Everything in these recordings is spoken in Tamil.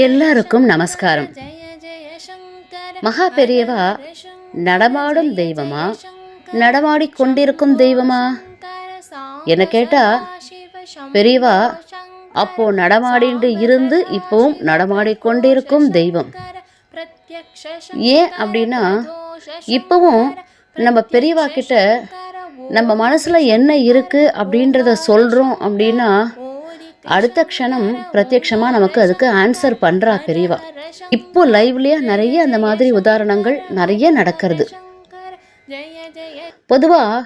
எல்லாருக்கும் நமஸ்காரம். மகா பெரியவா நடமாடும் தெய்வமா, நடமாடிக் கொண்டிருக்கும் தெய்வமா என்ன கேட்டா, பெரியவா அப்போ நடமாடிண்டு இருந்து இப்போவும் நடமாடிக்கொண்டிருக்கும் தெய்வம். ஏன் அப்படின்னா, இப்போவும் நம்ம பெரியவா கிட்ட நம்ம மனசுல என்ன இருக்கு அப்படின்றத சொல்றோம் அப்படின்னா, அடுத்த க்ஷணம் பிரத்யக்ஷமாக நமக்கு அதுக்கு ஆன்சர் பண்ணுறா பெரியவா. இப்போ லைவ்லேயே நிறைய அந்த மாதிரி உதாரணங்கள் நிறைய நடக்கிறது. பொதுவாக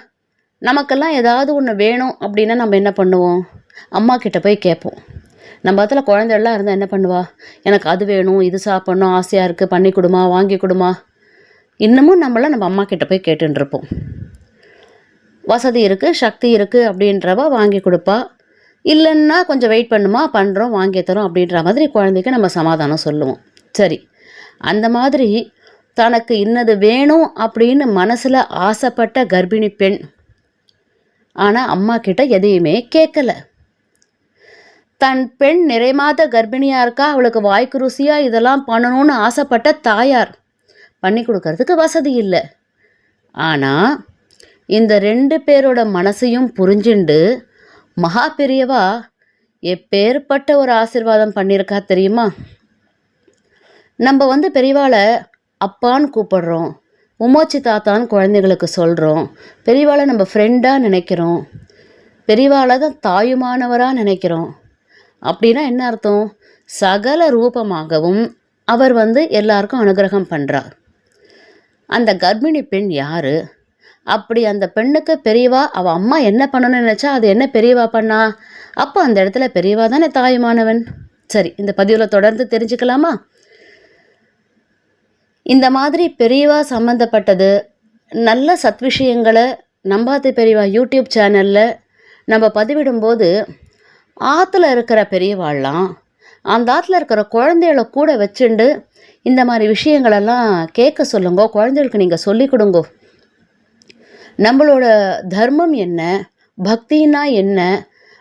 நமக்கெல்லாம் ஏதாவது ஒன்று வேணும் அப்படின்னா நம்ம என்ன பண்ணுவோம்? அம்மா கிட்ட போய் கேட்போம். நம்ம அதில் குழந்தைகள்லாம் இருந்தால் என்ன பண்ணுவா? எனக்கு அது வேணும், இது சாப்பிட்ணும், ஆசையாக இருக்குது, பண்ணி கொடுமா, வாங்கி கொடுமா. இன்னமும் நம்மளாம் நம்ம அம்மா கிட்ட போய் கேட்டுருப்போம். வசதி இருக்குது, சக்தி இருக்குது அப்படின்றவா வாங்கி கொடுப்பா. இல்லைன்னா கொஞ்சம் வெயிட் பண்ணுமா, பண்ணுறோம், வாங்கி தரோம் அப்படின்ற மாதிரி குழந்தைக்கு நம்ம சமாதானம் சொல்லுவோம். சரி, அந்த மாதிரி தனக்கு இன்னது வேணும் அப்படின்னு மனசில் ஆசைப்பட்ட கர்ப்பிணி பெண் ஆனால் அம்மா கிட்ட எதையுமே கேட்கல. தன் பெண் நிறைமாத கர்ப்பிணியாக இருக்கா, அவளுக்கு வாய்க்கு ருசியாக இதெல்லாம் பண்ணணும்னு ஆசைப்பட்ட தாயார் பண்ணி கொடுக்கறதுக்கு வசதி இல்லை. ஆனால் இந்த 2 பேரோட மனசையும் புரிஞ்சுண்டு மகா பெரியவா எப்பேற்பட்ட ஒரு ஆசீர்வாதம் பண்ணியிருக்கா தெரியுமா? நம்ம பெரியவாளை அப்பான்னு கூப்பிடுறோம், உமோச்சி தாத்தான்னு குழந்தைகளுக்கு சொல்கிறோம், பெரியவாளை நம்ம ஃப்ரெண்டாக நினைக்கிறோம், பெரியவாளை தான் தாயுமானவராக நினைக்கிறோம். அப்படின்னா என்ன அர்த்தம்? சகல ரூபமாகவும் அவர் எல்லாருக்கும் அனுகிரகம் பண்ணுறார். அந்த கர்ப்பிணி பெண் யார்? அப்படி அந்த பெண்ணுக்கு பெரியவா அவள் அம்மா என்ன பண்ணணும்னு நினச்சா அது என்ன பெரியவா பண்ணா? அப்போ அந்த இடத்துல பெரியவா தானே தாயுமானவன். சரி, இந்த பதிவில் தொடர்ந்து தெரிஞ்சுக்கலாமா? இந்த மாதிரி பெரியவா சம்மந்தப்பட்டது நல்ல சத்விஷயங்களை நம்பாத்து பெரியவா யூடியூப் சேனலில் நம்ம பதிவிடும்போது ஆற்றுல இருக்கிற பெரியவாள்லாம் அந்த ஆற்றுல இருக்கிற குழந்தைகளை கூட வச்சுண்டு இந்த மாதிரி விஷயங்களெல்லாம் கேட்க சொல்லுங்கோ, குழந்தைகளுக்கு நீங்கள் சொல்லிக் கொடுங்கோ. நம்மளோட தர்மம் என்ன, பக்தின்னா என்ன,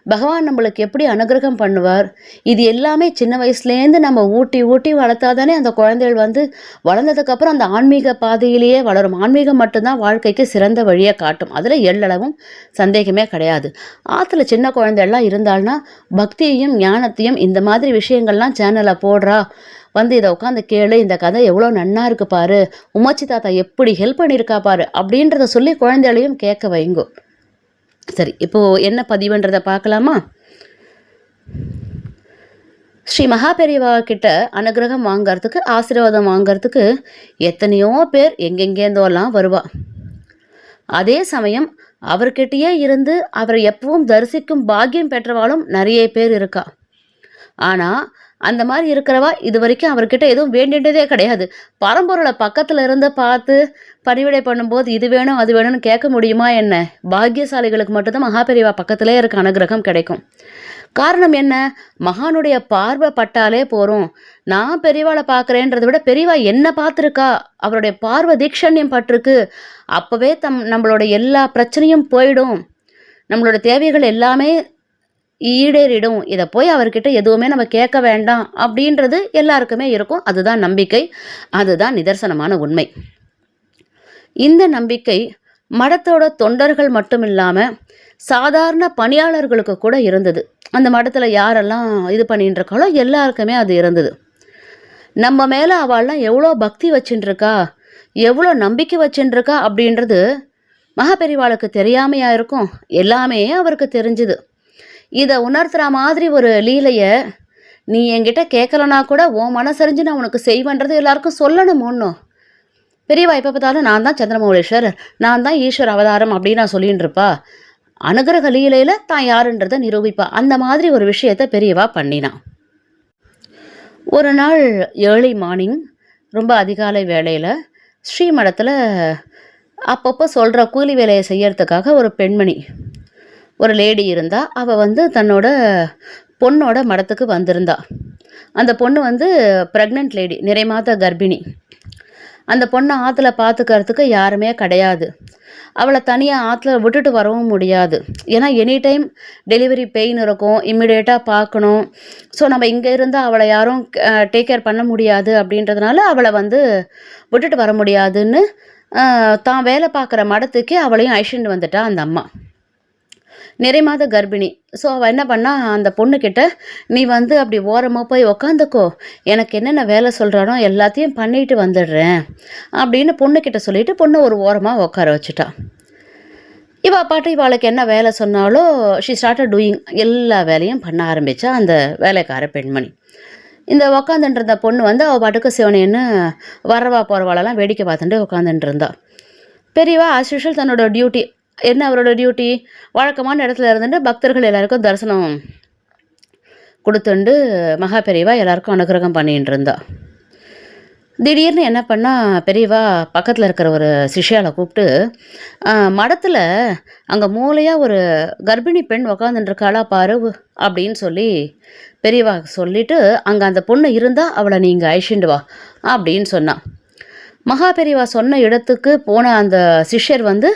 பகவான் நம்மளுக்கு எப்படி அனுகிரகம் பண்ணுவார், இது எல்லாமே சின்ன வயசுலேருந்து நம்ம ஊட்டி ஊட்டி வளர்த்தாதானே அந்த குழந்தைகள் வளர்ந்ததுக்கப்புறம் அந்த ஆன்மீக பாதையிலேயே வளரும். ஆன்மீகம் மட்டும்தான் வாழ்க்கைக்கு சிறந்த வழியை காட்டும், அதில் எள்ளளவும் சந்தேகமே கிடையாது. ஆற்றுல சின்ன குழந்தைகள்லாம் இருந்தால்னா பக்தியையும் ஞானத்தையும் இந்த மாதிரி விஷயங்கள்லாம் சேனலில் போடுறா, இதை உட்காந்து கேளு, இந்த கதை எவ்வளோ நன்னா இருக்கு பாரு, உமாச்சி தாத்தா எப்படி ஹெல்ப் பண்ணியிருக்கா பாரு அப்படின்றத சொல்லி குழந்தைகளையும் கேட்க வைங்கோ. சரி, இப்போது என்ன பதிவுன்றதை பார்க்கலாமா? ஸ்ரீ மகா பெரியவா கிட்ட அனுகிரகம் வாங்கிறதுக்கு, ஆசீர்வாதம் வாங்கிறதுக்கு எத்தனையோ பேர் எங்கெங்கேருந்தோலாம் வருவா. அதே சமயம் அவர்கிட்டயே இருந்து அவரை எப்பவும் தரிசிக்கும் பாக்கியம் பெற்றவாளும் நிறைய பேர் இருக்கா. ஆனால் அந்த மாதிரி இருக்கிறவா இது வரைக்கும் அவர்கிட்ட எதுவும் வேண்டியதே கிடையாது. பரம்பொருளை பக்கத்தில் இருந்து பார்த்து பணிவிடை பண்ணும்போது இது வேணும் அது வேணும்னு கேட்க முடியுமா என்ன? பாக்கியசாலிகளுக்கு மட்டும்தான் மகாபெரிவா பக்கத்திலே இருக்க அனுகிரகம் கிடைக்கும். காரணம் என்ன? மகானுடைய பார்வை பட்டாலே போகிறோம். நான் பெரியவாளை பார்க்குறேன்றதை விட பெரியவா என்ன பார்த்துருக்கா, அவருடைய பார்வை தீக்ஷண்யம் பட்டிருக்கு, அப்போவே நம்மளோட எல்லா பிரச்சனையும் போயிடும், நம்மளோட தேவைகள் எல்லாமே ஈடேறிடும், இதை போய் அவர்கிட்ட எதுவுமே நம்ம கேட்க வேண்டாம் அப்படின்றது எல்லாருக்குமே இருக்கும். அதுதான் நம்பிக்கை, அதுதான் நிதர்சனமான உண்மை. இந்த நம்பிக்கை மடத்தோட தொண்டர்கள் மட்டும் இல்லாமல் சாதாரண பணியாளர்களுக்கு கூட இருந்தது. அந்த மடத்தில் யாரெல்லாம் இது பண்ணிட்டு இருக்காளோ எல்லாருக்குமே அது இருந்தது. நம்ம மேலே அவள்லாம் எவ்வளோ பக்தி வச்சுட்டுருக்கா, எவ்வளோ நம்பிக்கை வச்சுட்டுருக்கா அப்படின்றது மகாபெரிவாளுக்கு தெரியாமையா இருக்கும், எல்லாமே அவருக்கு தெரிஞ்சுது. இதை உணர்த்துற மாதிரி ஒரு லீலையை நீ என்கிட்ட கேட்கலனா கூட உன் மனசறிஞ்சு நான் உனக்கு செய்வேன்றது எல்லாருக்கும் சொல்லணும். ஒன்றும் பெரியவா எப்போ பார்த்தாலும் நான் தான் சந்திரமௌலீஸ்வரர், நான் தான் ஈஸ்வர அவதாரம் அப்படின்னு நான் சொல்லின்னு இருப்பா. அனுகிரக லீலையில் தான் யாருன்றதை நிரூபிப்பா. அந்த மாதிரி ஒரு விஷயத்தை பெரியவா பண்ணினான். ஒரு நாள் ஏர்லி மார்னிங், ரொம்ப அதிகாலை வேளையில் ஸ்ரீமடத்தில் அப்பப்போ சொல்கிற கூலி வேலையை செய்யறதுக்காக ஒரு பெண்மணி, ஒரு லேடி இருந்தா. அவள் தன்னோட பொண்ணோட மடத்துக்கு வந்திருந்தா. அந்த பொண்ணு ப்ரெக்னென்ட் லேடி, நிறைமாத கர்ப்பிணி. அந்த பொண்ணை ஆற்றுல பார்த்துக்கிறதுக்கு யாருமே கிடையாது. அவளை தனியாக ஆற்றுல விட்டுட்டு வரவும் முடியாது. ஏன்னா எனி டைம் டெலிவரி பெயின் இருக்கும், இம்மிடியேட்டாக பார்க்கணும். ஸோ நம்ம இங்கே இருந்தால் அவளை யாரும் டேக் கேர் பண்ண முடியாது அப்படின்றதுனால அவளை வந்து விட்டுட்டு வர முடியாதுன்னு தான் வேலை பார்க்குற மடத்துக்கே அவளையும் அழைச்சிட்டு வந்துட்டா அந்த அம்மா. நிறை மாத கர்ப்பிணி. ஸோ அவள் என்ன பண்ணா, அந்த பொண்ணுக்கிட்ட நீ வந்து அப்படி ஓரமாக போய் உக்காந்துக்கோ, எனக்கு என்னென்ன வேலை சொல்கிறானோ எல்லாத்தையும் பண்ணிட்டு வந்துடுறேன் அப்படின்னு பொண்ணுக்கிட்ட சொல்லிட்டு பொண்ணு ஒரு ஓரமாக உட்கார வச்சுட்டா. பாட்டு இவளுக்கு என்ன வேலை சொன்னாலோ ஷி ஸ்டார்டட் டூயிங், எல்லா வேலையும் பண்ண ஆரம்பித்தா அந்த வேலைக்கார பெண்மணி. இந்த உக்காந்துன்ற பொண்ணு வந்து அவள் பாட்டுக்கு சிவனேன்னு வரவா போகிறவாளெல்லாம் வேடிக்கை பார்த்துட்டு உட்காந்துட்டு இருந்தா. பெரியவா ஆஸ் யூஷுவல் தன்னோட டியூட்டி என்ன, அவரோட டியூட்டி வழக்கமான இடத்துல இருந்துட்டு பக்தர்கள் எல்லாருக்கும் தரிசனம் கொடுத்துண்டு மகா பெரியவா எல்லாருக்கும் அனுகிரகம் பண்ணிட்டு இருந்தா. திடீர்னு என்ன பண்ணா, பெரியவா பக்கத்தில் இருக்கிற ஒரு சிஷ்யாவை கூப்பிட்டு, மடத்தில் அங்கே மூலையாக ஒரு கர்ப்பிணி பெண் உக்காந்துருக்காளா பாரு அப்படின்னு சொல்லி பெரியவா சொல்லிட்டு, அங்கே அந்த பொண்ணு இருந்தால் அவளை நீங்கள் அழிச்சிண்டு வா அப்படின்னு சொன்னான். மகா பெரியவா சொன்ன இடத்துக்கு போன அந்த சிஷ்யர் வந்து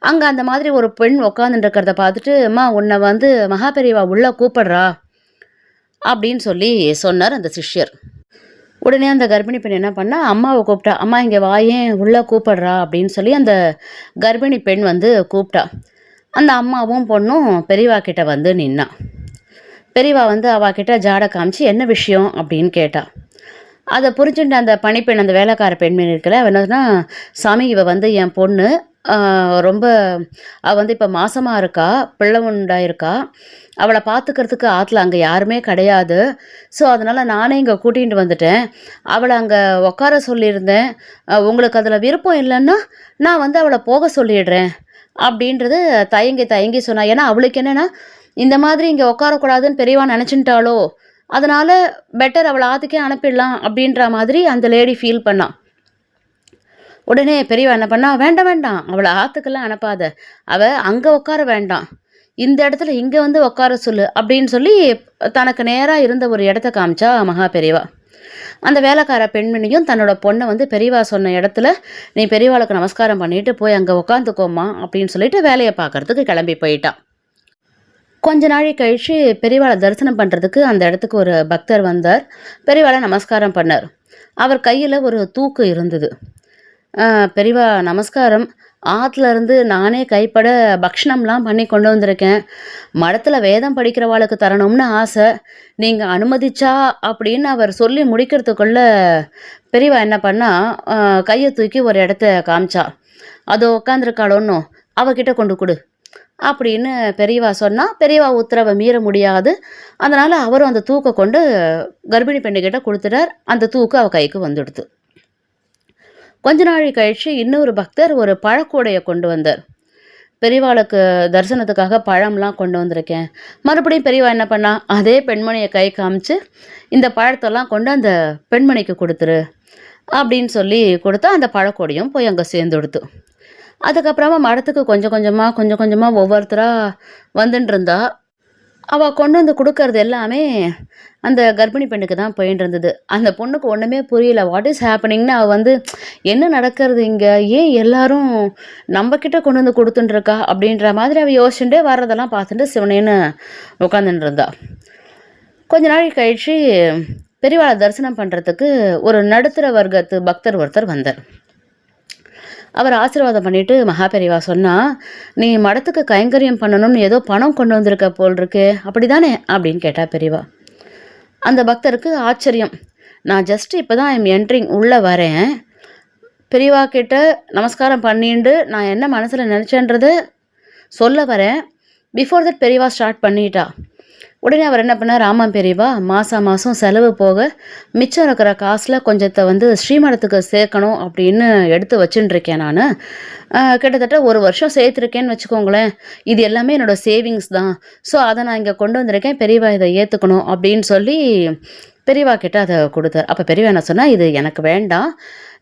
அங்கே அந்த மாதிரி ஒரு பெண் உக்காந்துருக்கிறத பார்த்துட்டு, அம்மா உன்னை வந்து மகா பெரியவா உள்ளே கூப்பிடுறா அப்படின்னு சொல்லி சொன்னார் அந்த சிஷ்யர். உடனே அந்த கர்ப்பிணி பெண் என்ன பண்ணா, அம்மாவை கூப்பிட்டா. அம்மா இங்கே வாயேன் உள்ளே கூப்பிடுறா அப்படின்னு சொல்லி அந்த கர்ப்பிணி பெண் வந்து கூப்பிட்டா. அந்த அம்மாவும் பொண்ணும் பெரியவா கிட்ட வந்து நின்னா. பெரியவா வந்து அவகிட்ட ஜாடை காமிச்சு என்ன விஷயம் அப்படின்னு கேட்டா. அதை புரிஞ்சுட்டு அந்த பணிப்பெண், அந்த வேலைக்கார பெண்மணி இருக்கல, அவ என்னதுன்னா, சாமி இவ வந்து என் பொண்ணு ரொம்ப அவள் வந்து இப்போ மாசமாக இருக்கா, பிள்ளை உண்டாயிருக்கா, அவளை பார்த்துக்கிறதுக்கு ஆற்றுல அங்கே யாருமே கிடையாது. ஸோ அதனால் நானே இங்கே கூட்டிகிட்டு வந்துட்டேன். அவளை அங்கே உட்கார சொல்லியிருந்தேன். உங்களுக்கு அதில் விருப்பம் இல்லைன்னா நான் வந்து அவளை போக சொல்லிடுறேன் அப்படின்றது தயங்கி தயங்கி சொன்னா. ஏன்னா அவளுக்கு என்னென்னா, இந்த மாதிரி இங்கே உட்காரக்கூடாதுன்னு பெரியவா நினச்சிட்டாளோ, அதனால் பெட்டர் அவளை ஆற்றுக்கே அனுப்பிடலாம் அப்படின்ற மாதிரி அந்த லேடி ஃபீல் பண்ணான். உடனே பெரியவா என்ன பண்ணா, வேண்டாம் வேண்டாம், அவளை ஆற்றுக்கெல்லாம் அனுப்பாத, அவள் அங்கே உட்கார வேண்டாம், இந்த இடத்துல இங்கே வந்து உட்கார சொல்லு அப்படின்னு சொல்லி தனக்கு நேராக இருந்த ஒரு இடத்த காமிச்சா மகா பெரியவா. அந்த வேலைக்கார பெண்மணியும் தன்னோட பொண்ணை வந்து பெரியவா சொன்ன இடத்துல நீ பெரியவாளுக்கு நமஸ்காரம் பண்ணிட்டு போய் அங்கே உட்காந்துக்கோமா அப்படின்னு சொல்லிட்டு வேலையை பார்க்கறதுக்கு கிளம்பி போயிட்டான். கொஞ்ச நாள் கழிச்சு பெரியவாளை தரிசனம் பண்ணுறதுக்கு அந்த இடத்துக்கு ஒரு பக்தர் வந்தார். பெரியவாளை நமஸ்காரம் பண்ணார். அவர் கையில் ஒரு தூக்கு இருந்தது. பெரியவா நமஸ்காரம், ஆற்றுல இருந்து நானே கைப்பட பக்ஷணம்லாம் பண்ணி கொண்டு வந்திருக்கேன், மடத்தில் வேதம் படிக்கிறவாளுக்கு தரணும்னு ஆசை, நீங்கள் அனுமதிச்சா அப்படின்னு அவர் சொல்லி முடிக்கிறதுக்குள்ள பெரியவா என்ன பண்ணா, கையை தூக்கி ஒரு இடத்த காமிச்சா. அதோ உட்காந்துருக்காளோன்னு, அவகிட்ட கொண்டு கொடு அப்படின்னு பெரியவா சொன்னால், பெரியவா உத்தரவை மீற முடியாது. அதனால் அவரும் அந்த தூக்கை கொண்டு கர்ப்பிணி பெண்ணுக்கிட்ட கொடுத்துட்டார். அந்த தூக்கு அவள் கைக்கு வந்துடுது. கொஞ்ச நாள் கழிச்சு இன்னொரு பக்தர் ஒரு பழக்கூடையை கொண்டு வந்தார். பெரியவாளுக்கு தரிசனத்துக்காக பழம்லாம் கொண்டு வந்திருக்கேன். மறுபடியும் பெரியவா என்ன பண்ணா, அதே பெண்மணியை கை காமிச்சு இந்த பழத்தெல்லாம் கொண்டு அந்த பெண்மணிக்கு கொடுத்துரு அப்படின்னு சொல்லி கொடுத்தா அந்த பழக்கூடையும் போய் அங்கே சேர்ந்துடுத்து. அதுக்கப்புறமா மடத்துக்கு கொஞ்சம் கொஞ்சமாக ஒவ்வொருத்தராக வந்துட்டு இருந்தா. அவள் கொண்டு வந்து கொடுக்கறது எல்லாமே அந்த கர்ப்பிணி பெண்ணுக்கு தான் போயின்னு இருந்தது. அந்த பொண்ணுக்கு ஒன்றுமே புரியல, வாட் இஸ் ஹேப்பனிங்னு. அவள் வந்து என்ன நடக்கிறது இங்கே, ஏன் எல்லாரும் நம்மக்கிட்ட கொண்டு வந்து கொடுத்துட்டுருக்கா அப்படின்ற மாதிரி அவள் யோசிச்சுட்டே வர்றதெல்லாம் பார்த்துட்டு சிவனேன்னு உட்காந்துட்டு இருந்தா. கொஞ்ச நாள் கழிச்சு பெரியவாளை தரிசனம் பண்ணுறதுக்கு ஒரு நடுத்தர வர்க்கத்து பக்தர் ஒருத்தர் வந்தார். அவர் ஆசீர்வாதம் பண்ணிட்டு மகா பெரியவா சொன்னா, நீ மடத்துக்கு கைங்கரியம் பண்ணணும்னு ஏதோ பணம் கொண்டு வந்திருக்க போல் இருக்கு, அப்படிதானே அப்படின்னு கேட்டா பெரியவா. அந்த பக்தருக்கு ஆச்சரியம். நான் ஜஸ்ட் இப்போ தான் ஐம் என்ட்ரிங் உள்ளே வரேன், பெரியவா கிட்ட நமஸ்காரம் பண்ணிட்டு நான் என்ன மனசில் நினச்சேன்றதை சொல்ல வரேன். பிஃபோர் தட் பெரியவா ஸ்டார்ட் பண்ணிட்டா. உடனே அவர் என்ன பண்ணார், ஆமாம் பெரியவா, மாதம் செலவு போக மிச்சம் இருக்கிற காசில் கொஞ்சத்தை வந்து ஸ்ரீமடத்துக்கு சேர்க்கணும் அப்படின்னு எடுத்து வச்சுட்டுருக்கேன். நான் கிட்டத்தட்ட 1 வருஷம் சேர்த்துருக்கேன்னு வச்சுக்கோங்களேன். இது எல்லாமே என்னோடய சேவிங்ஸ் தான். ஸோ அதை நான் இங்கே கொண்டு வந்திருக்கேன், பெரியவா இதை ஏற்றுக்கணும் அப்படின்னு சொல்லி பெரியவா கிட்ட அதை கொடுத்தார். அப்போ பெரியவா என்ன சொன்னால், இது எனக்கு வேண்டாம்,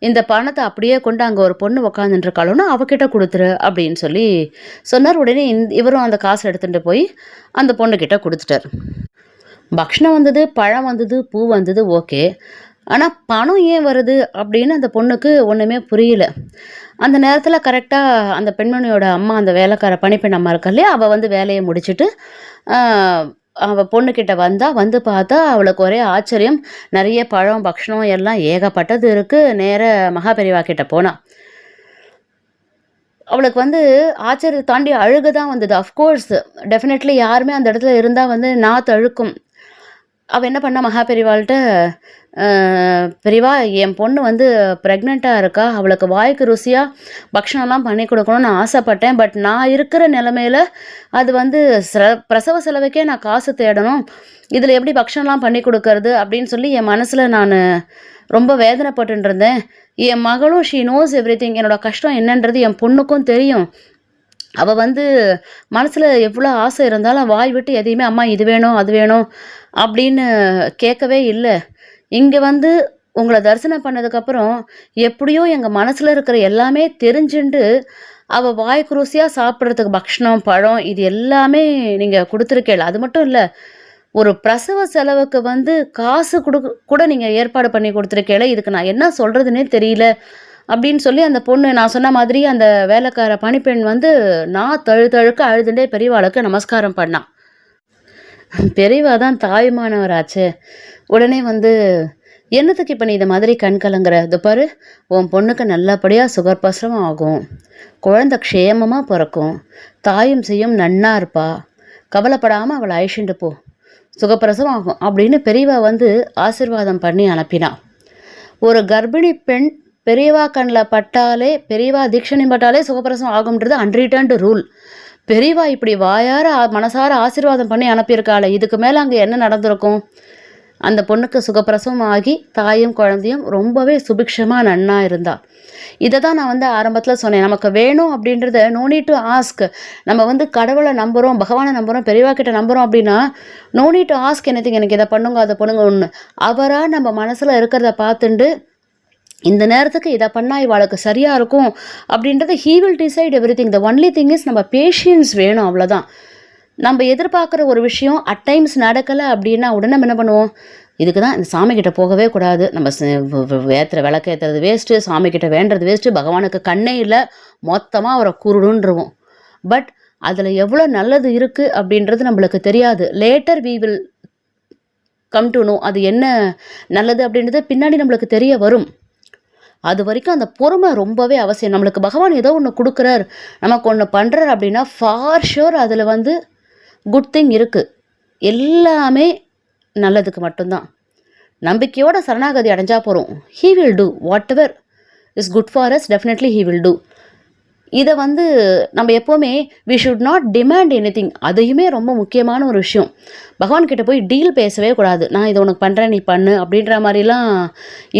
இந்த பணத்தை அப்படியே கொண்டு அங்கே ஒரு பொண்ணு உக்காந்துட்டுருக்காளோன்னா அவகிட்ட கொடுத்துரு அப்படின்னு சொல்லி சொன்னார். உடனே இவரும் அந்த காசை எடுத்துகிட்டு போய் அந்த பொண்ணுக்கிட்ட கொடுத்துட்டார். பக்ஷணம் வந்தது, பழம் வந்தது, பூ வந்தது, ஓகே. ஆனால் பணம் ஏன் வருது அப்படின்னு அந்த பொண்ணுக்கு ஒன்றுமே புரியல. அந்த நேரத்தில் கரெக்டாக அந்த பெண்மணியோட அம்மா, அந்த வேலைக்கார பணிப்பெண் அம்மா இருக்கா இல்லையா, அவள் வந்து வேலையை முடிச்சுட்டு அவள் பொண்ணுக்கிட்ட வந்து பார்த்தா அவளுக்கு ஒரே ஆச்சரியம். நிறைய பழம், பக்ஷணம் எல்லாம் ஏகப்பட்டது இருக்குது. நேர மகாபெரிவா கிட்ட போனா. அவளுக்கு வந்து ஆச்சரியத்தை தாண்டி அழுக தான் வந்தது. அஃப்கோர்ஸ் டெஃபினெட்லி யாருமே அந்த இடத்துல இருந்தால் வந்து நாத்து அழுக்கும். அவள் என்ன பண்ணா மகாபெரிவாள்கிட்ட, பெரியவா என் பொண்ணு வந்து ப்ரெக்னெண்ட்டாக இருக்கா, அவளுக்கு வாய்க்கு ருசியாக பக்ஷணம்லாம் பண்ணி கொடுக்கணும்னு ஆசைப்பட்டேன். பட் நான் இருக்கிற நிலமையில அது வந்து பிரசவ செலவுக்கே நான் காசு தேடணும், இதில் எப்படி பக்ஷணம்லாம் பண்ணி கொடுக்கறது அப்படின்னு சொல்லி என் மனசில் நான் ரொம்ப வேதனைப்பட்டு இருந்தேன். என் மகளும் ஷீ நோஸ் எவ்ரிதிங், என்னோட கஷ்டம் என்னன்றது என் பொண்ணுக்கும் தெரியும். அவள் வந்து மனசில் எவ்வளோ ஆசை இருந்தாலும் வாய் விட்டு எதையுமே அம்மா இது வேணும் அது வேணும் அப்படின்னு கேட்கவே இல்லை. இங்கே வந்து உங்களை தரிசனம் பண்ணதுக்கப்புறம் எப்படியோ எங்கள் மனசில் இருக்கிற எல்லாமே தெரிஞ்சுண்டு அவள் வாய்க்கு ருசியாக சாப்பிட்றதுக்கு பக்ஷணம், பழம் இது எல்லாமே நீங்கள் கொடுத்துருக்கேள். அது மட்டும் இல்லை, ஒரு பிரசவ செலவுக்கு வந்து காசு கூட நீங்கள் ஏற்பாடு பண்ணி கொடுத்துருக்கேள. இதுக்கு நான் என்ன சொல்கிறதுனே தெரியல அப்படின்னு சொல்லி அந்த பொண்ணு, நான் சொன்ன மாதிரி அந்த வேலைக்கார பணிப்பெண் வந்து நான் தழுக்க அழுதுண்டே பெரியவாளுக்கு நமஸ்காரம் பண்ணான். பெரியவா தான் தாயுமானவராச்சு. உடனே வந்து, என்னத்துக்கு இப்போ நீ இதை மாதிரி கண் கலங்குற? இது பாரு, உன் பொண்ணுக்கு நல்லபடியாக சுகப்பிரசவம் ஆகும், குழந்தை க்ஷேமமாக பிறக்கும், தாயும் செய்யும் நன்னா இருப்பா, கவலைப்படாமல் அவளை அழிச்சுட்டு போ, சுகப்பிரசவம் ஆகும் அப்படின்னு பெரியவா வந்து ஆசீர்வாதம் பண்ணி அனுப்பினான். ஒரு கர்ப்பிணி பெண் பெரியவா கண்ணில் பட்டாலே, பெரியவா தீட்சணி பட்டாலே சுகப்பிரசவம் ஆகும்ன்றது அன்ரிட்டர்ன்டு ரூல். பெரியவா இப்படி வாயார மனசார ஆசீர்வாதம் பண்ணி அனுப்பியிருக்காளே, இதுக்கு மேலே அங்கே என்ன நடந்திருக்கும்? அந்த பொண்ணுக்கு சுகப்பிரசவம் ஆகி தாயும் குழந்தையும் ரொம்பவே சுபிக்ஷமாக நன்னா இருந்தா. இதை தான் நான் வந்து ஆரம்பத்தில் சொன்னேன். நமக்கு வேணும் அப்படின்றத நோ நீட் டு ஆஸ்க். நம்ம வந்து கடவுளை நம்புகிறோம், பகவானை நம்புகிறோம், பெரியவா கிட்ட நம்புகிறோம் அப்படின்னா no need to ask anything, எனக்கு இதை பண்ணுங்க அதை பண்ணுங்க ஒன்று. அவராக நம்ம மனசில் இருக்கிறத பார்த்துண்டு இந்த நேரத்துக்கு இதை பண்ணால் இவாளுக்கு சரியாக இருக்கும் அப்படின்றது he will decide everything. The only thing is நம்ம பேஷியன்ஸ் வேணும், அவ்வளோதான். நம்ம எதிர்பார்க்குற ஒரு விஷயம் அட் டைம்ஸ் நடக்கலை அப்படின்னா உடனே நம்ம என்ன பண்ணுவோம்? இதுக்கு தான் இந்த சாமிக்கிட்ட போகவே கூடாது, நம்ம ஏற்றுற விளக்கு ஏற்றுறது வேஸ்ட்டு, சாமிக்கிட்ட வேண்டுறது வேஸ்ட்டு, பகவானுக்கு கண்ணே இல்லை, மொத்தமாக அவரை குருடுன்றுவோம். பட் அதில் எவ்வளோ நல்லது இருக்குது அப்படின்றது நம்மளுக்கு தெரியாது. Later we will come to know அது என்ன நல்லது அப்படின்றது பின்னாடி நம்மளுக்கு தெரிய வரும். அது வரைக்கும் அந்த பொறுமை ரொம்பவே அவசியம். நம்மளுக்கு பகவான் ஏதோ ஒன்று கொடுக்குறார், நமக்கு ஒன்று பண்ணுறார் அப்படின்னா ஃபார் ஷுர் அதில் வந்து குட் திங் இருக்குது. எல்லாமே நல்லதுக்கு மட்டும்தான். நம்பிக்கையோட சரணாகதி அடைஞ்சா போகிறோம். He will do whatever is good for us, definitely he will do. இதை வந்து நம்ம எப்போவுமே we should not demand anything. அதையுமே ரொம்ப முக்கியமான ஒரு விஷயம். பகவான்கிட்ட போய் டீல் பேசவே கூடாது. நான் இதை உனக்கு பண்ணுறேன் நீ பண்ணு அப்படின்ற மாதிரிலாம்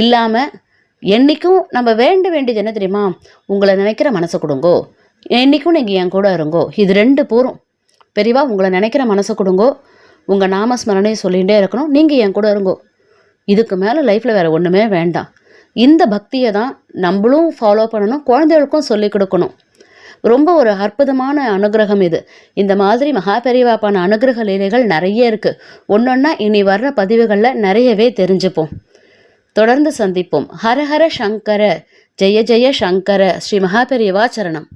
இல்லாமல், என்றைக்கும் நம்ம வேண்டியது என்ன தெரியுமா? உங்களை நினைக்கிற மனசை கொடுங்கோ, என்றைக்கும் நீங்கள் என் கூட இருங்கோ, இது 2 போகிறோம். பெரியவா உங்களை நினைக்கிற மனசை கொடுங்கோ, உங்கள் நாமஸ்மரணையை சொல்லிகிட்டே இருக்கணும், நீங்கள் என் கூட இருங்கோ, இதுக்கு மேலே லைஃப்பில் வேறு ஒன்றுமே வேண்டாம். இந்த பக்தியை தான் நம்மளும் ஃபாலோ பண்ணணும், குழந்தைகளுக்கும் சொல்லிக் கொடுக்கணும். ரொம்ப ஒரு அற்புதமான அனுகிரகம் இது. இந்த மாதிரி மகாபெரிவாப்பான அனுகிரக லீலைகள் நிறைய இருக்குது. ஒன்றொன்னா இனி வர்ற பதிவுகளில் நிறையவே தெரிஞ்சுப்போம். தொடர்ந்து சந்திப்போம். ஹர ஹர சங்கர, ஜெய ஜெய சங்கர. ஸ்ரீ மகாபெரிவா சரணம்.